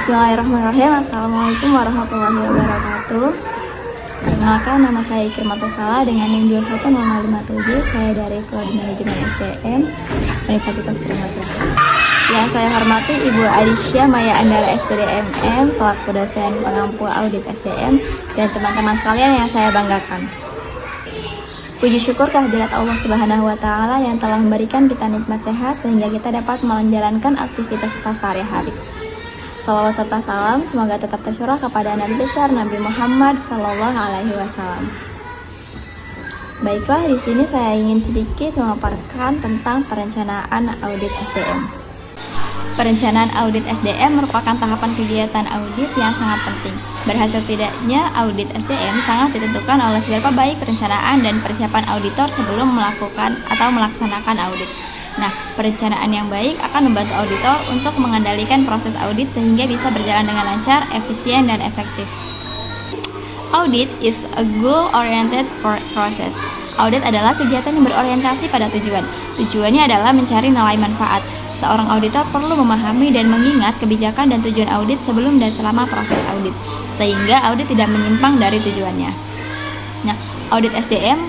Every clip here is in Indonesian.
Bismillahirrahmanirrahim. Assalamualaikum warahmatullahi wabarakatuh. Perkenalkan, nama saya Ikrimatul Fala dengan NIM 210557. Saya dari Prodi Manajemen SDM Universitas Trisakti. Yang saya hormati Ibu Adisya Maya Andala SPD MM selaku dosen pengampu audit SDM dan teman-teman sekalian yang saya banggakan. Puji syukur kehadirat Allah Subhanahu wa Ta'ala yang telah memberikan kita nikmat sehat sehingga kita dapat menjalankan aktivitas kita sehari-hari. Salawat serta salam semoga tetap tercurah kepada Nabi besar Nabi Muhammad Sallallahu Alaihi Wasallam. Baiklah, di sini saya ingin sedikit memaparkan tentang perencanaan audit SDM. Perencanaan audit SDM merupakan tahapan kegiatan audit yang sangat penting. Berhasil tidaknya audit SDM sangat ditentukan oleh seberapa baik perencanaan dan persiapan auditor sebelum melakukan atau melaksanakan audit. Nah, perencanaan yang baik akan membantu auditor untuk mengendalikan proses audit sehingga bisa berjalan dengan lancar, efisien, dan efektif. Audit is a goal-oriented process. Audit adalah kegiatan yang berorientasi pada tujuan. Tujuannya adalah mencari nilai manfaat. Seorang auditor perlu memahami dan mengingat kebijakan dan tujuan audit sebelum dan selama proses audit, sehingga audit tidak menyimpang dari tujuannya. Nah, audit SDM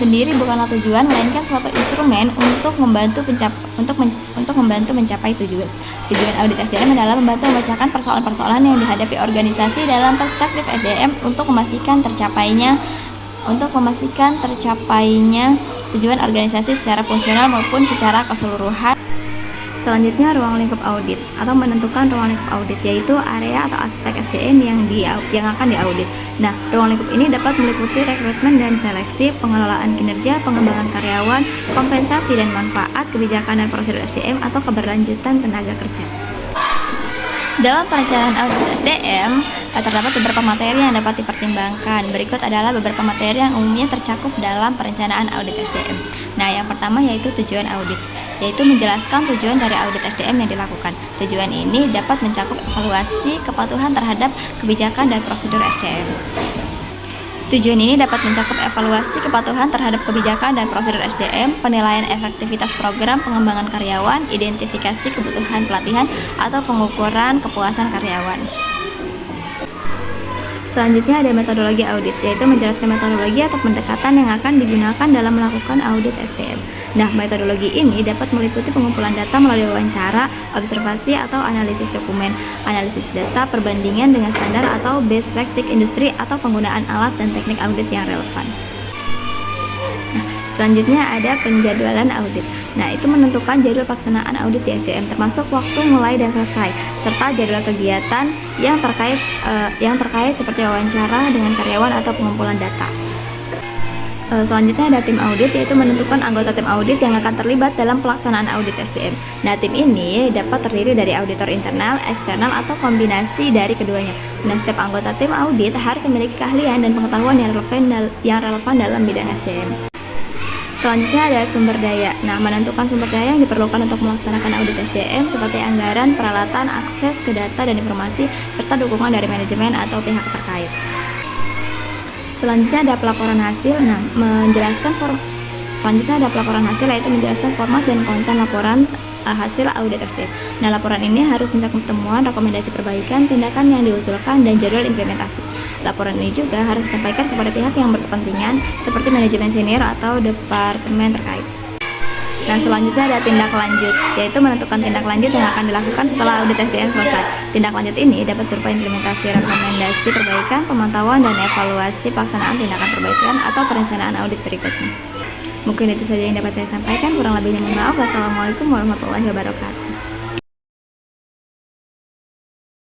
sendiri bukanlah tujuan, melainkan suatu instrumen untuk membantu mencapai tujuan. Tujuan audit SDM adalah membantu memecahkan persoalan-persoalan yang dihadapi organisasi dalam perspektif SDM untuk memastikan tercapainya tujuan organisasi secara fungsional maupun secara keseluruhan. Selanjutnya, ruang lingkup audit atau menentukan ruang lingkup audit, yaitu area atau aspek SDM yang akan diaudit. Nah, ruang lingkup ini dapat meliputi rekrutmen dan seleksi, pengelolaan kinerja, pengembangan karyawan, kompensasi dan manfaat, kebijakan dan prosedur SDM atau keberlanjutan tenaga kerja. Dalam perencanaan audit SDM, terdapat beberapa materi yang dapat dipertimbangkan. Berikut adalah beberapa materi yang umumnya tercakup dalam perencanaan audit SDM. Nah, yang pertama yaitu tujuan audit, yaitu menjelaskan tujuan dari audit SDM yang dilakukan. Tujuan ini dapat mencakup evaluasi kepatuhan terhadap kebijakan dan prosedur SDM. Tujuan ini dapat mencakup evaluasi kepatuhan terhadap kebijakan dan prosedur SDM, penilaian efektivitas program pengembangan karyawan, identifikasi kebutuhan pelatihan, atau pengukuran kepuasan karyawan. Selanjutnya ada metodologi audit, yaitu menjelaskan metodologi atau pendekatan yang akan digunakan dalam melakukan audit SDM. Nah, metodologi ini dapat meliputi pengumpulan data melalui wawancara, observasi atau analisis dokumen, analisis data, perbandingan dengan standar atau best practice industri, atau penggunaan alat dan teknik audit yang relevan. Selanjutnya ada penjadwalan audit. Nah, itu menentukan jadwal pelaksanaan audit di SDM, termasuk waktu mulai dan selesai, serta jadwal kegiatan yang terkait seperti wawancara dengan karyawan atau pengumpulan data. Selanjutnya ada tim audit, yaitu menentukan anggota tim audit yang akan terlibat dalam pelaksanaan audit SDM. Nah, tim ini dapat terdiri dari auditor internal, eksternal, atau kombinasi dari keduanya. Nah, setiap anggota tim audit harus memiliki keahlian dan pengetahuan yang relevan dalam bidang SDM. Selanjutnya ada sumber daya. Nah, menentukan sumber daya yang diperlukan untuk melaksanakan audit SDM seperti anggaran, peralatan, akses ke data dan informasi, serta dukungan dari manajemen atau pihak terkait. Selanjutnya ada pelaporan hasil. Nah, selanjutnya ada pelaporan hasil, yaitu menjelaskan format dan konten laporan hasil audit SDM. Nah, laporan ini harus mencakup temuan, rekomendasi perbaikan, tindakan yang diusulkan, dan jadwal implementasi. Laporan ini juga harus disampaikan kepada pihak yang berkepentingan seperti manajemen senior atau departemen terkait. Nah, selanjutnya ada tindak lanjut, yaitu menentukan tindak lanjut yang akan dilakukan setelah audit SDM selesai. Tindak lanjut ini dapat berupa implementasi rekomendasi perbaikan, pemantauan, dan evaluasi pelaksanaan tindakan perbaikan atau perencanaan audit berikutnya. Mungkin itu saja yang dapat saya sampaikan, kurang lebihnya mohon maaf. Wassalamualaikum warahmatullahi wabarakatuh.